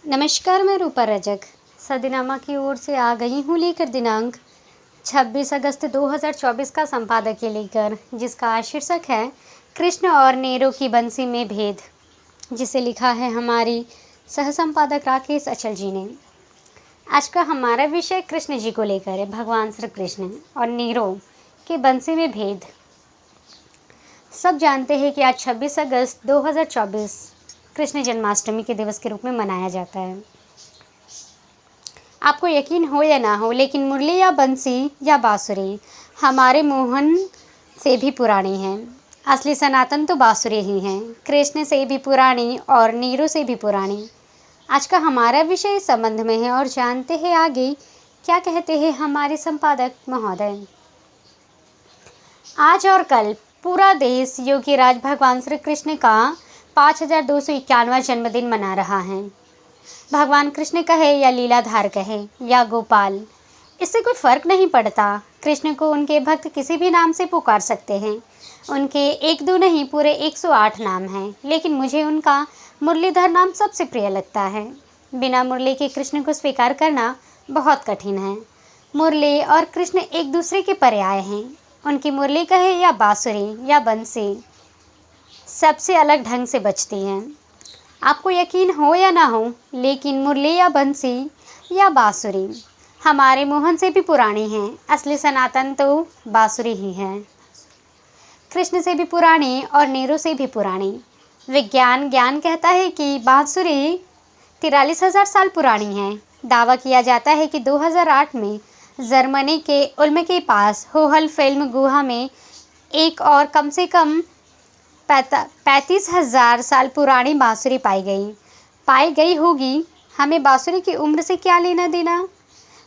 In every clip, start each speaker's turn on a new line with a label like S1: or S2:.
S1: नमस्कार, मैं रूपा रजक सदनामा की ओर से आ गई हूँ लेकर दिनांक 26 अगस्त 2024 का संपादकीय लेकर, जिसका शीर्षक है कृष्ण और नेरो की बंसी में भेद, जिसे लिखा है हमारी सह संपादक राकेश अचल जी ने। आज का हमारा विषय कृष्ण जी को लेकर है, भगवान श्री कृष्ण और नेरो की बंसी में भेद। सब जानते हैं कि आज 26 अगस्त 2024 कृष्ण जन्माष्टमी के दिवस के रूप में मनाया जाता है। आपको यकीन हो या ना हो, लेकिन मुरली या बंसी या बांसुरी हमारे मोहन से भी पुरानी है। असली सनातन तो बांसुरी ही है, कृष्ण से भी पुरानी और नीरू से भी पुरानी। आज का हमारा विषय इस संबंध में है और जानते हैं आगे क्या कहते हैं हमारे संपादक महोदय। आज और कल पूरा देश योगी राज भगवान श्री कृष्ण का 5251वां जन्मदिन मना रहा है। भगवान कृष्ण कहे या लीलाधार कहे या गोपाल, इससे कोई फर्क नहीं पड़ता। कृष्ण को उनके भक्त किसी भी नाम से पुकार सकते हैं। उनके एक दो नहीं, पूरे 108 नाम हैं, लेकिन मुझे उनका मुरलीधर नाम सबसे प्रिय लगता है। बिना मुरली के कृष्ण को स्वीकार करना बहुत कठिन है। मुरली और कृष्ण एक दूसरे के पर्याय हैं। उनकी मुरली कहे या बांसुरी या बंसी सबसे अलग ढंग से बजती हैं। आपको यकीन हो या ना हो, लेकिन मुरली या बंसी या बांसुरी हमारे मोहन से भी पुरानी है। असली सनातन तो बांसुरी ही है, कृष्ण से भी पुरानी और नीरू से भी पुरानी। ज्ञान कहता है कि बांसुरी 43,000 साल पुरानी है। दावा किया जाता है कि 2008 में जर्मनी के उल्म के पास होहल फिल्म गुहा में एक और कम से कम 35,000 साल पुरानी बांसुरी पाई गई होगी। हमें बांसुरी की उम्र से क्या लेना देना।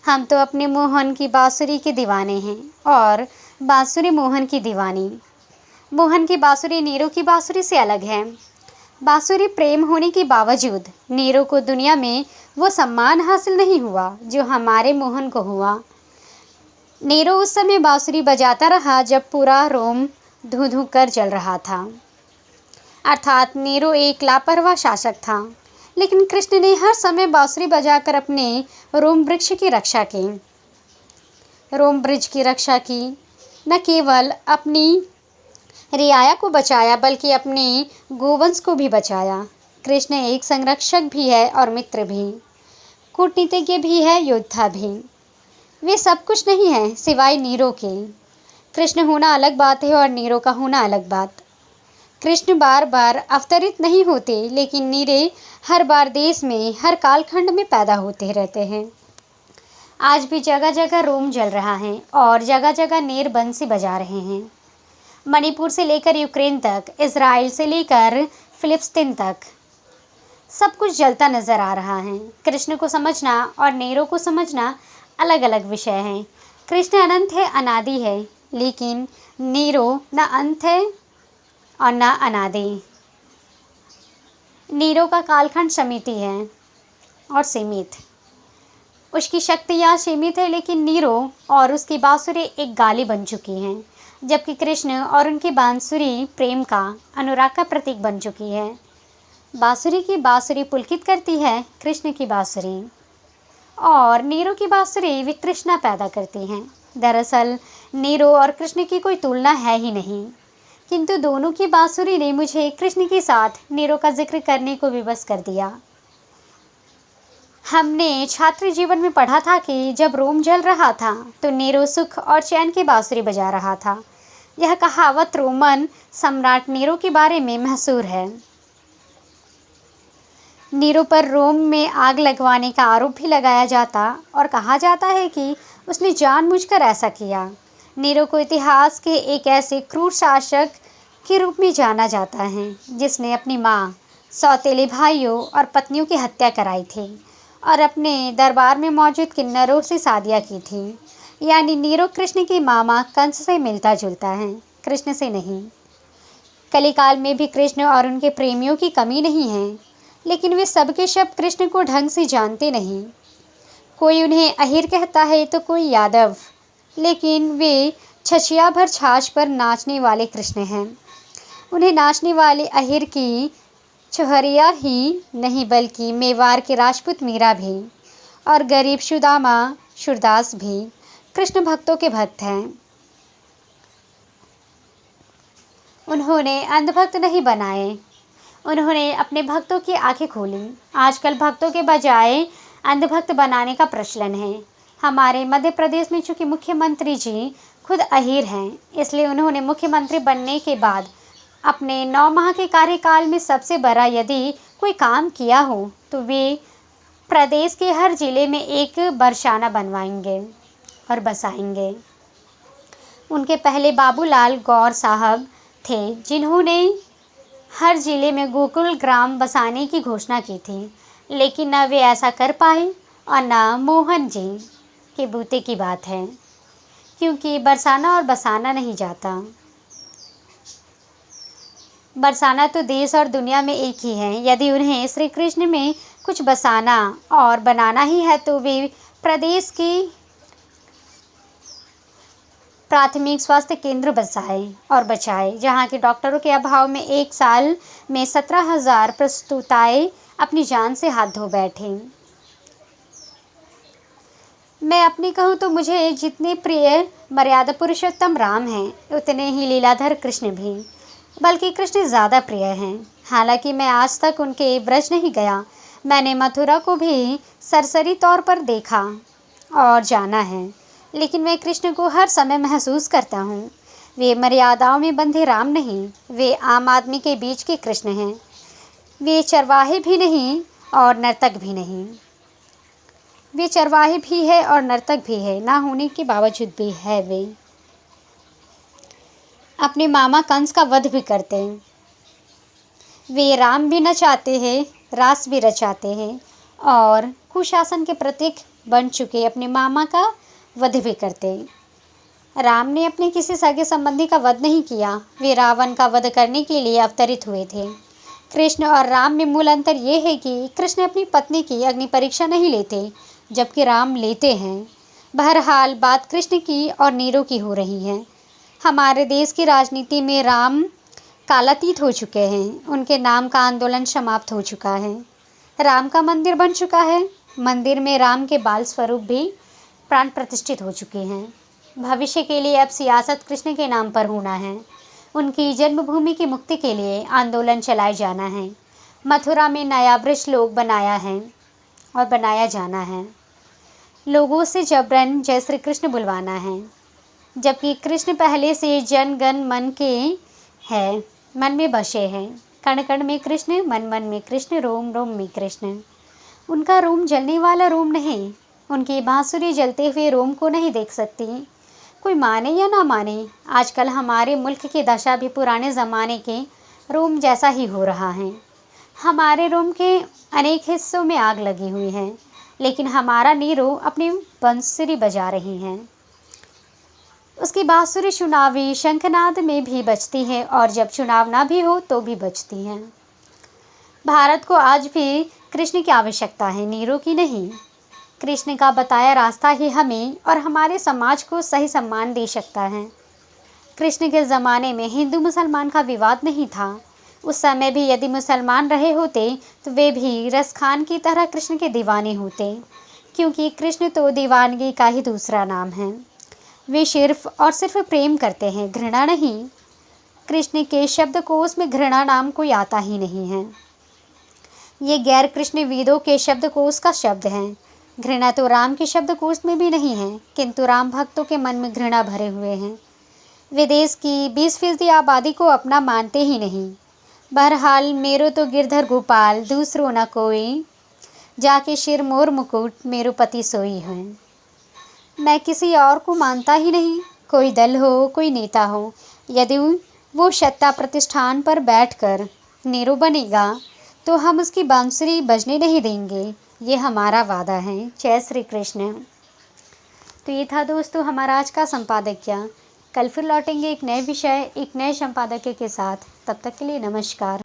S1: हम तो अपने मोहन की बांसुरी के दीवाने हैं और बांसुरी मोहन की दीवानी। मोहन की बांसुरी नीरू की बांसुरी से अलग है। बांसुरी प्रेम होने के बावजूद नीरू को दुनिया में वो सम्मान हासिल नहीं हुआ जो हमारे मोहन को हुआ। नीरू उस समय बांसुरी बजाता रहा जब पूरा रोम धू धू कर जल रहा था, अर्थात नीरू एक लापरवाह शासक था। लेकिन कृष्ण ने हर समय बांसुरी बजाकर अपने रोम वृक्ष की रक्षा की, रोम ब्रिज की रक्षा की। न केवल अपनी रियाया को बचाया, बल्कि अपने गोवंश को भी बचाया। कृष्ण एक संरक्षक भी है और मित्र भी, कूटनीतिज्ञ भी है, योद्धा भी। वे सब कुछ नहीं है सिवाय नीरू के। कृष्ण होना अलग बात है और नीरू का होना अलग बात। कृष्ण बार बार अवतरित नहीं होते, लेकिन नीरे हर बार देश में, हर कालखंड में पैदा होते रहते हैं। आज भी जगह जगह रोम जल रहा है और जगह जगह नीर बंसी बजा रहे हैं। मणिपुर से लेकर यूक्रेन तक, इजराइल से लेकर फिलिस्तीन तक सब कुछ जलता नजर आ रहा है। कृष्ण को समझना और नीरू को समझना अलग अलग विषय हैं। कृष्ण अनंत है, अनादि है, लेकिन नीरू न अंत है और न अनादि। नीरू का कालखंड समिति है और सीमित। उसकी शक्तियाँ सीमित है, लेकिन नीरू और उसकी बांसुरी एक गाली बन चुकी हैं, जबकि कृष्ण और उनकी बांसुरी प्रेम का, अनुराग का प्रतीक बन चुकी है। बांसुरी की बांसुरी पुलकित करती है कृष्ण की बांसुरी, और नीरू की बांसुरी वितृष्णा पैदा करती हैं। दरअसल नीरू और कृष्ण की कोई तुलना है ही नहीं, किंतु दोनों की बांसुरी ने मुझे कृष्ण के साथ नीरू का जिक्र करने को विवश कर दिया। हमने छात्र जीवन में पढ़ा था कि जब रोम जल रहा था तो नीरू सुख और चैन की बांसुरी बजा रहा था। यह कहावत रोमन सम्राट नीरू के बारे में मशहूर है। नीरू पर रोम में आग लगवाने का आरोप भी लगाया जाता और कहा जाता है कि उसने जानबूझकर ऐसा किया। नीरू को इतिहास के एक ऐसे क्रूर शासक के रूप में जाना जाता है जिसने अपनी माँ, सौतेले भाइयों और पत्नियों की हत्या कराई थी और अपने दरबार में मौजूद किन्नरों से शादियाँ की थी। यानी नीरू कृष्ण की मामा कंस से मिलता जुलता है, कृष्ण से नहीं। कलिकाल में भी कृष्ण और उनके प्रेमियों की कमी नहीं है, लेकिन वे सबके शब्द कृष्ण को ढंग से जानते नहीं। कोई उन्हें अहिर कहता है तो कोई यादव, लेकिन वे छछिया भर छाछ पर नाचने वाले कृष्ण हैं। उन्हें नाचने वाले अहिर की चौहरिया ही नहीं बल्कि मेवाड़ के राजपूत मीरा भी और गरीब सुदामा सूरदास भी कृष्ण भक्तों के भक्त हैं। उन्होंने अंधभक्त नहीं बनाए, उन्होंने अपने भक्तों की आंखें खोली। आजकल भक्तों के बजाय अंधभक्त बनाने का प्रचलन है। हमारे मध्य प्रदेश में चूंकि मुख्यमंत्री जी खुद अहीर हैं, इसलिए उन्होंने मुख्यमंत्री बनने के बाद अपने 9 माह के कार्यकाल में सबसे बड़ा यदि कोई काम किया हो तो वे प्रदेश के हर जिले में एक बरसाना बनवाएंगे और बसाएंगे। उनके पहले बाबूलाल गौर साहब थे जिन्होंने हर जिले में गोकुल ग्राम बसाने की घोषणा की थी, लेकिन न वे ऐसा कर पाए और न मोहन जी के बूते की बात है, क्योंकि बरसाना और बसाना नहीं जाता। बरसाना तो देश और दुनिया में एक ही है। यदि उन्हें श्री कृष्ण में कुछ बसाना और बनाना ही है तो वे प्रदेश की प्राथमिक स्वास्थ्य केंद्र बसाए और बचाए, जहां के डॉक्टरों के अभाव में एक साल में 17,000 प्रसूताएं अपनी जान से हाथ धो बैठे। मैं अपनी कहूँ तो मुझे जितने प्रिय मर्यादा पुरुषोत्तम राम हैं, उतने ही लीलाधर कृष्ण भी, बल्कि कृष्ण ज़्यादा प्रिय हैं। हालांकि मैं आज तक उनके ब्रज नहीं गया, मैंने मथुरा को भी सरसरी तौर पर देखा और जाना है, लेकिन मैं कृष्ण को हर समय महसूस करता हूँ। वे मर्यादाओं में बंधे राम नहीं, वे आम आदमी के बीच के कृष्ण हैं। वे चरवाहे भी नहीं और नर्तक भी नहीं। वे चरवाहे भी है और नर्तक भी है, ना होने के बावजूद भी है। वे अपने मामा कंस का वध भी करते हैं। वे राम भी नचाते हैं, रास भी रचाते हैं और कुशासन के प्रतीक बन चुके अपने मामा का वध भी करते हैं। राम ने अपने किसी सगे संबंधी का वध नहीं किया, वे रावण का वध करने के लिए अवतरित हुए थे। कृष्ण और राम में मूल अंतर ये है कि कृष्ण अपनी पत्नी की अग्नि परीक्षा नहीं लेते, जबकि राम लेते हैं। बहरहाल बात कृष्ण की और नीरो की हो रही है। हमारे देश की राजनीति में राम कालातीत हो चुके हैं, उनके नाम का आंदोलन समाप्त हो चुका है। राम का मंदिर बन चुका है, मंदिर में राम के बाल स्वरूप भी प्राण प्रतिष्ठित हो चुके हैं। भविष्य के लिए अब सियासत कृष्ण के नाम पर होना है। उनकी जन्मभूमि की मुक्ति के लिए आंदोलन चलाए जाना है। मथुरा में नया ब्रज लोग बनाया है और बनाया जाना है। लोगों से जबरन जय श्री कृष्ण बुलवाना है, जबकि कृष्ण पहले से जन गण मन के है, मन में बसे हैं। कण कण में कृष्ण, मन मन में कृष्ण, रोम रोम में कृष्ण। उनका रोम जलने वाला रोम नहीं, उनकी बांसुरी जलते हुए रोम को नहीं देख सकती। कोई माने या ना माने, आजकल हमारे मुल्क की दशा भी पुराने ज़माने के रोम जैसा ही हो रहा है। हमारे रोम के अनेक हिस्सों में आग लगी हुई है, लेकिन हमारा नीरो अपनी बांसुरी बजा रही है। उसकी बांसुरी चुनावी शंखनाद में भी बजती है और जब चुनाव ना भी हो तो भी बजती है। भारत को आज भी कृष्ण की आवश्यकता है, नीरो की नहीं। कृष्ण का बताया रास्ता ही हमें और हमारे समाज को सही सम्मान दे सकता है। कृष्ण के ज़माने में हिंदू मुसलमान का विवाद नहीं था। उस समय भी यदि मुसलमान रहे होते तो वे भी रस खान की तरह कृष्ण के दीवाने होते, क्योंकि कृष्ण तो दीवानगी का ही दूसरा नाम है। वे सिर्फ और सिर्फ प्रेम करते हैं, घृणा नहीं। कृष्ण के शब्दकोश में घृणा नाम कोई आता ही नहीं है। ये गैर कृष्ण वेदों के शब्दकोश का शब्द है। घृणा तो राम के शब्दकोश में भी नहीं है, किंतु राम भक्तों के मन में घृणा भरे हुए हैं। वे देश की 20% आबादी को अपना मानते ही नहीं। बहरहाल मेरो तो गिरधर गोपाल दूसरो न कोई, जाके शिर मोर मुकुट मेरो पति सोई है। मैं किसी और को मानता ही नहीं, कोई दल हो, कोई नेता हो। यदि वो सत्ता प्रतिष्ठान पर बैठकर नीरो बनेगा तो हम उसकी बांसुरी बजने नहीं देंगे, ये हमारा वादा है। जय श्री कृष्ण। तो ये था दोस्तों हमारा आज का संपादकीय। कल फिर लौटेंगे एक नए विषय, एक नए संपादकीय के साथ। तब तक के लिए नमस्कार।